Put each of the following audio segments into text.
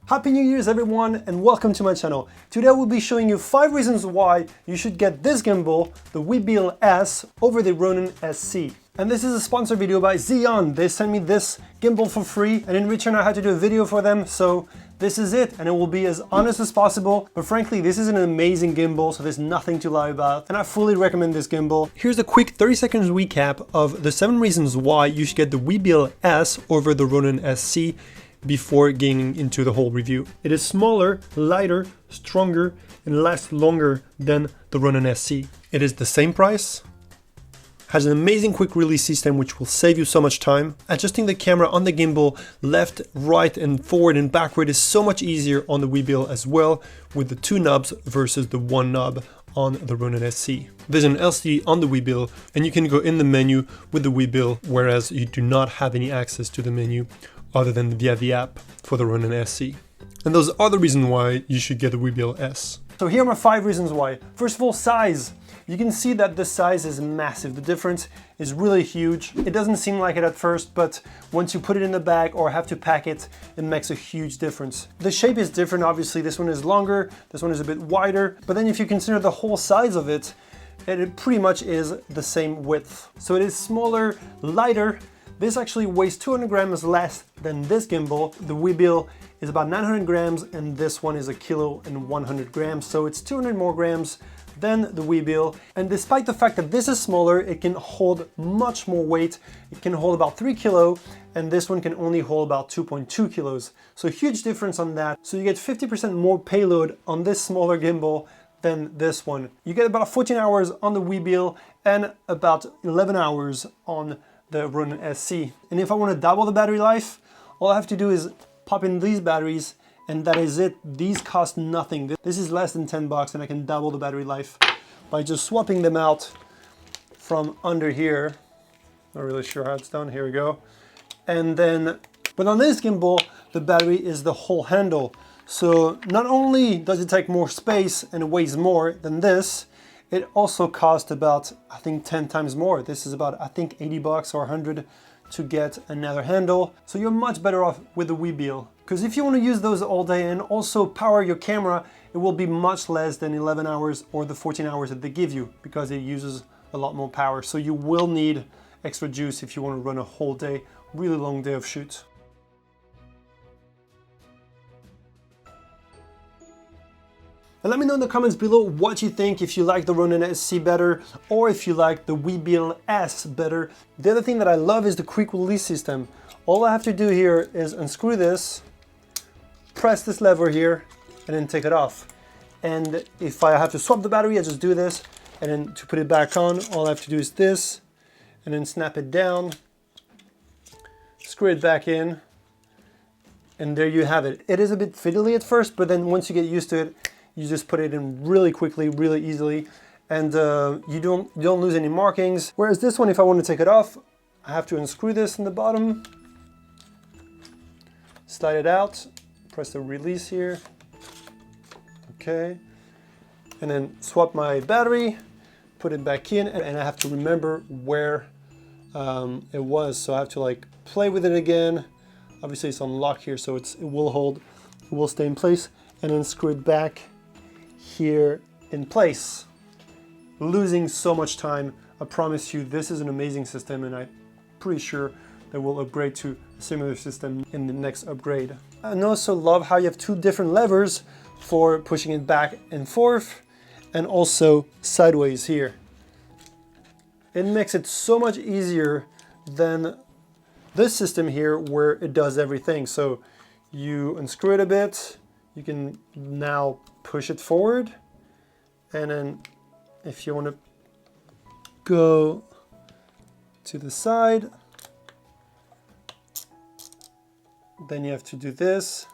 Happy New Year's everyone and welcome to my channel. Today I will be showing you 5 reasons why you should get this gimbal, the Weebill S, over the Ronin SC. And this is a sponsored video by Xeon. They sent me this gimbal for free and in return I had to do a video for them, so this is it, and it will be as honest as possible. But frankly, this is an amazing gimbal, so there's nothing to lie about, and I fully recommend this gimbal. Here's a quick 30 seconds recap of the 7 reasons why you should get the Weebill S over the Ronin SC before getting into the whole review. It is smaller, lighter, stronger, and lasts longer than the Ronin SC. It is the same price, has an amazing quick release system which will save you so much time. Adjusting the camera on the gimbal left, right, and forward and backward is so much easier on the Weebill as well, with the 2 knobs versus the 1 knob on the Ronin SC. There's an LCD on the Weebill and you can go in the menu with the Weebill, whereas you do not have any access to the menu other than via the app for the Ronin SC. And those are the reasons why you should get the Weebill S. So here are my 5 reasons why. First of all, size. You can see that the size is massive. The difference is really huge. It doesn't seem like it at first, but once you put it in the bag or have to pack it, it makes a huge difference. The shape is different, obviously. This one is longer, this one is a bit wider, but then if you consider the whole size of it, it pretty much is the same width. So it is smaller, lighter. This actually weighs 200 grams less than this gimbal. The Weebill is about 900 grams and this one is 1 kilo and 100 grams. So it's 200 more grams than the Weebill. And despite the fact that this is smaller, it can hold much more weight. It can hold about 3 kilo and this one can only hold about 2.2 kilos. So huge difference on that. So you get 50% more payload on this smaller gimbal than this one. You get about 14 hours on the Weebill and about 11 hours on the Ronin SC. And if I want to double the battery life, all I have to do is pop in these batteries and that is it. These cost nothing. This is less than 10 bucks and I can double the battery life by just swapping them out from under here. Not really sure how it's done. Here we go. And then, but on this gimbal, the battery is the whole handle. So not only does it take more space and it weighs more than this, it also costs about, I think, 10 times more. This is about, I think, 80 bucks or 100 to get another handle. So you're much better off with the Weebill. Because if you want to use those all day and also power your camera, it will be much less than 11 hours or the 14 hours that they give you, because it uses a lot more power. So you will need extra juice if you want to run a whole day, really long day of shoot. And let me know in the comments below what you think, if you like the Ronin SC better or if you like the Weebill S better. The other thing that I love is the quick release system. All I have to do here is unscrew this, press this lever here, and then take it off. And if I have to swap the battery, I just do this. And then to put it back on, all I have to do is this, and then snap it down, screw it back in, and there you have it. It is a bit fiddly at first, but then once you get used to it, you just put it in really quickly, really easily, and you don't lose any markings. Whereas this one, if I want to take it off, I have to unscrew this in the bottom, slide it out, press the release here, okay, and then swap my battery, put it back in, and I have to remember where it was. So I have to like play with it again. Obviously it's on lock here, so it will hold, it will stay in place, and then screw it back here in place. Losing so much time. I promise you this is an amazing system, and I'm pretty sure that we'll upgrade to a similar system in the next upgrade. I also love how you have 2 different levers for pushing it back and forth, and also sideways here. It makes it so much easier than this system here where it does everything. So you unscrew it a bit, you can now push it forward, and then if you want to go to the side, then you have to do this.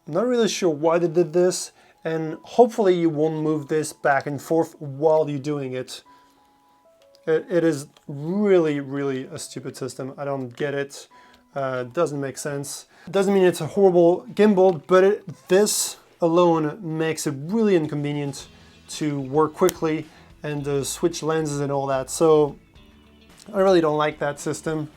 I'm not really sure why they did this, and hopefully you won't move this back and forth while you're doing it. It is really, really a stupid system. I don't get it. It doesn't make sense. It doesn't mean it's a horrible gimbal, but this alone makes it really inconvenient to work quickly and switch lenses and all that. So I really don't like that system.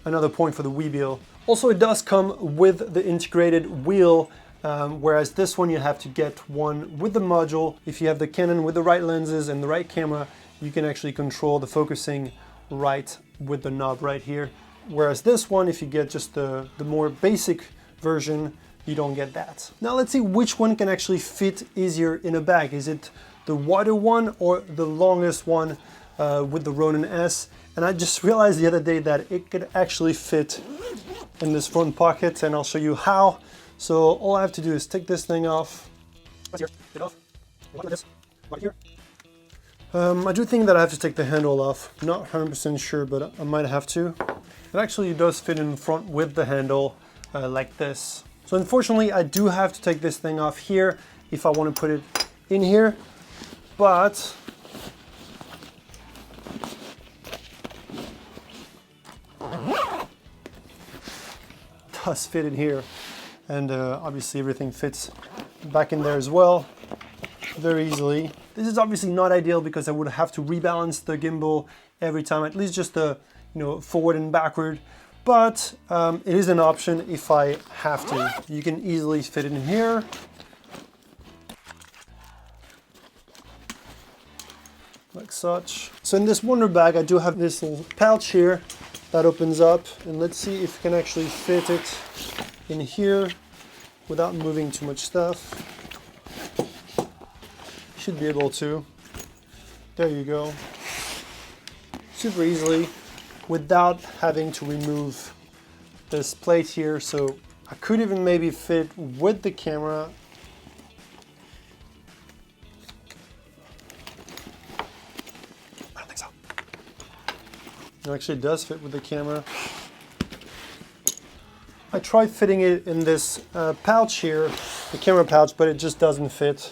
Another point for the Weebill. Also, it does come with the integrated wheel, whereas this one you have to get one with the module. If you have the Canon with the right lenses and the right camera, you can actually control the focusing right with the knob right here. Whereas this one, if you get just the more basic version, you don't get that. Now let's see which one can actually fit easier in a bag. Is it the wider one or the longest one with the Ronin S? And I just realized the other day that it could actually fit in this front pocket, and I'll show you how. So all I have to do is take this thing off. Right here, take it off. Like this, right here. I do think that I have to take the handle off. Not 100% sure, but I might have to. It actually does fit in front with the handle like this. So unfortunately, I do have to take this thing off here if I want to put it in here, but it does fit in here. And obviously everything fits back in there as well, very easily. This is obviously not ideal because I would have to rebalance the gimbal every time, at least just the forward and backward. But it is an option if I have to. You can easily fit it in here. Like such. So in this Wonder bag, I do have this little pouch here that opens up, and let's see if we can actually fit it in here without moving too much stuff. Should be able to. There you go. Super easily without having to remove this plate here. So I could even maybe fit with the camera. I don't think so. It actually does fit with the camera. I tried fitting it in this pouch here, the camera pouch, but it just doesn't fit.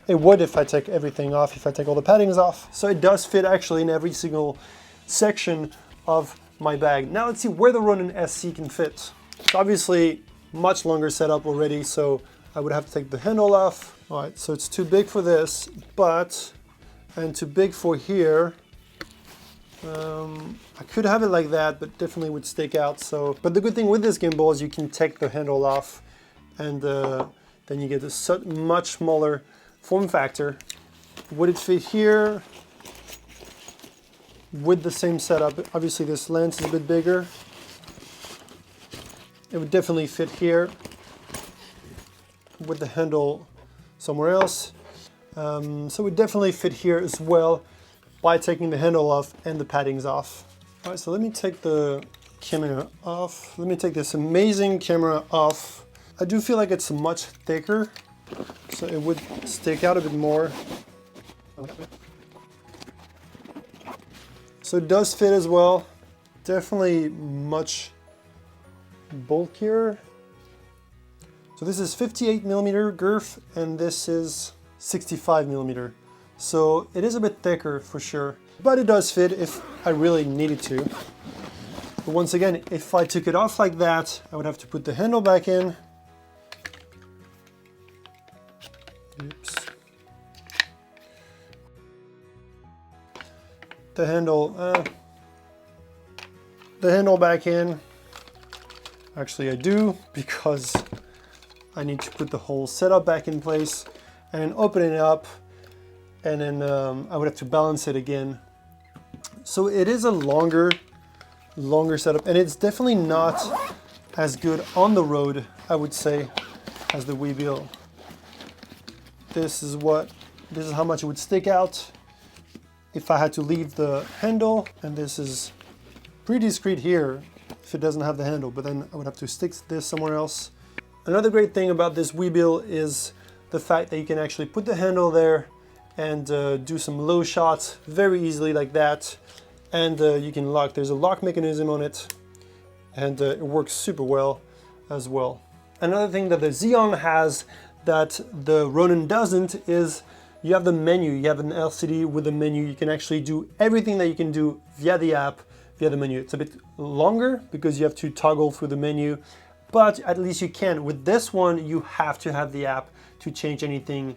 It would if I take everything off, if I take all the paddings off. So it does fit actually in every single section of my bag. Now let's see where the Ronin SC can fit. It's obviously much longer setup already, so I would have to take the handle off. All right, so it's too big for this, and too big for here. I could have it like that, but definitely would stick out. So, but the good thing with this gimbal is you can take the handle off, and then you get a much smaller form factor. Would it fit here with the same setup? Obviously this lens is a bit bigger. It would definitely fit here with the handle somewhere else. So it would definitely fit here as well by taking the handle off and the paddings off. All right, so let me take the camera off. Let me take this amazing camera off. I do feel like it's much thicker, so it would stick out a bit more. So it does fit as well. Definitely much bulkier. So this is 58mm girth, and this is 65mm. So it is a bit thicker for sure, but it does fit if I really needed to. But once again, if I took it off like that, I would have to put the handle back in. Oops. The handle back in. Actually, I do, because I need to put the whole setup back in place and then open it up, and then I would have to balance it again. So it is a longer setup, and it's definitely not as good on the road, I would say, as the Weebill. This is how much it would stick out if I had to leave the handle, and this is pretty discreet here if it doesn't have the handle, but then I would have to stick this somewhere else. Another great thing about this Weebill is the fact that you can actually put the handle there and do some low shots very easily like that, and you can lock. There's a lock mechanism on it, and it works super well as well. Another thing that the Xeon has that the Ronin doesn't is you have the menu. You have an LCD with a menu. You can actually do everything that you can do via the app, via the menu. It's a bit longer because you have to toggle through the menu, but at least you can. With this one, you have to have the app to change anything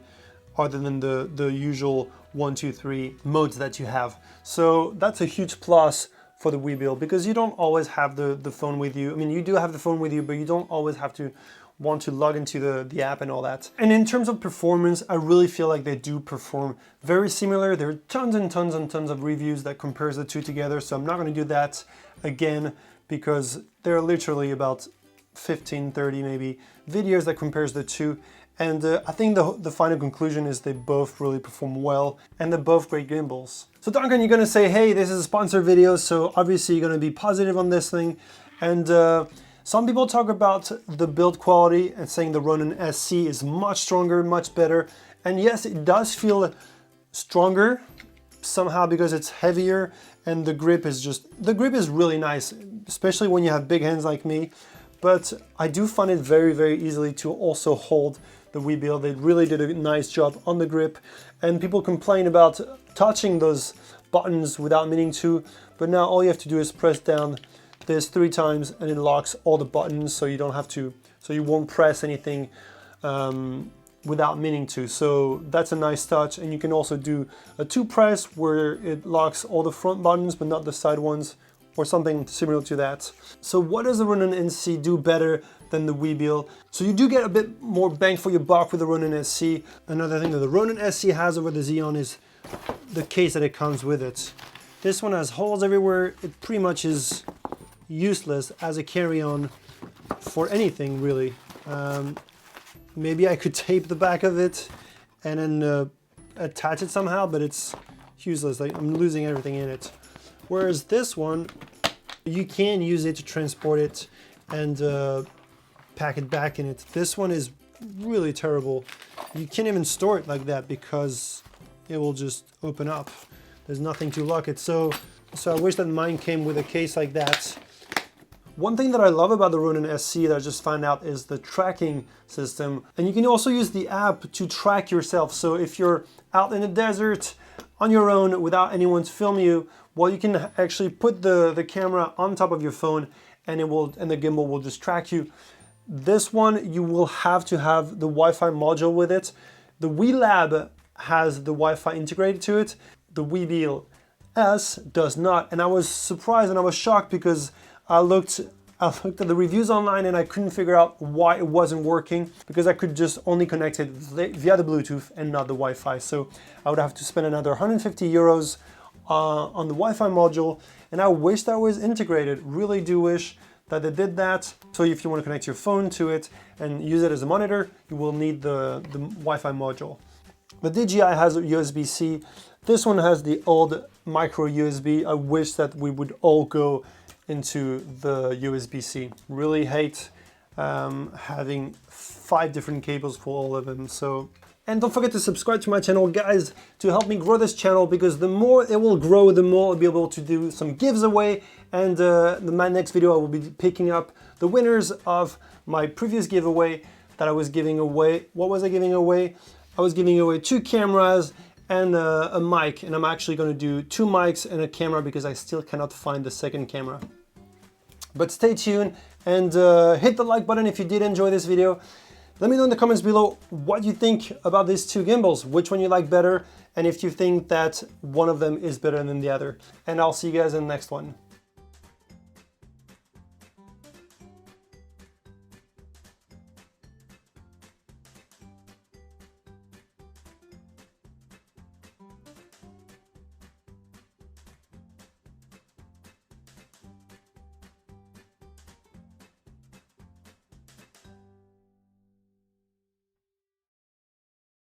other than the usual 1, 2, 3 modes that you have. So that's a huge plus for the Weebill, because you don't always have the phone with you. I mean, you do have the phone with you, but you don't always have to want to log into the app and all that. And in terms of performance, I really feel like they do perform very similar. There are tons and tons and tons of reviews that compares the two together, so I'm not going to do that again, because there are literally about 15, 30 maybe videos that compares the two. And I think the final conclusion is they both really perform well, and they're both great gimbals. So Duncan, you're gonna say, hey, this is a sponsored video, so obviously you're gonna be positive on this thing. And some people talk about the build quality and saying the Ronin SC is much stronger, much better. And yes, it does feel stronger somehow because it's heavier, and the grip is really nice, especially when you have big hands like me. But I do find it very, very easily to also hold the Weebill. They really did a nice job on the grip, and people complain about touching those buttons without meaning to, but now all you have to do is press down this 3 times and it locks all the buttons, so you don't have to, so you won't press anything without meaning to. So that's a nice touch. And you can also do a 2 press where it locks all the front buttons but not the side ones, or something similar to that. So what does the Ronin NC do better than the Weebill? So you do get a bit more bang for your buck with the Ronin SC. Another thing that the Ronin SC has over the Xeon is the case that it comes with it. This one has holes everywhere. It pretty much is useless as a carry-on for anything, really. Maybe I could tape the back of it and then attach it somehow, but it's useless. Like, I'm losing everything in it. Whereas this one, you can use it to transport it and pack it back in it. This one is really terrible. You can't even store it like that because it will just open up. There's nothing to lock it. So I wish that mine came with a case like that. One thing that I love about the Ronin SC that I just found out is the tracking system. And you can also use the app to track yourself. So if you're out in the desert on your own without anyone to film you, well, you can actually put the camera on top of your phone, and the gimbal will just track you. This one, you will have to have the Wi-Fi module with it. The WeLab has the Wi-Fi integrated to it. The Weebill S does not. And I was surprised and I was shocked because I looked at the reviews online and I couldn't figure out why it wasn't working, because I could just only connect it via the Bluetooth and not the Wi-Fi. So I would have to spend another 150 euros on the Wi-Fi module, and I wish that was integrated. Really do wish that they did that. So if you want to connect your phone to it and use it as a monitor, you will need the Wi-Fi module. The DJI has a USB-C. This one has the old micro USB. I wish that we would all go into the USB-C. Really hate having 5 different cables for all of them. And don't forget to subscribe to my channel, guys, to help me grow this channel, because the more it will grow, the more I'll be able to do some gives away. And in my next video, I will be picking up the winners of my previous giveaway that I was giving away. What was I giving away? I was giving away 2 cameras and a mic, and I'm actually going to do 2 mics and a camera because I still cannot find the second camera. But stay tuned and hit the like button if you did enjoy this video. Let me know in the comments below what you think about these 2 gimbals, which one you like better, and if you think that one of them is better than the other. And I'll see you guys in the next one.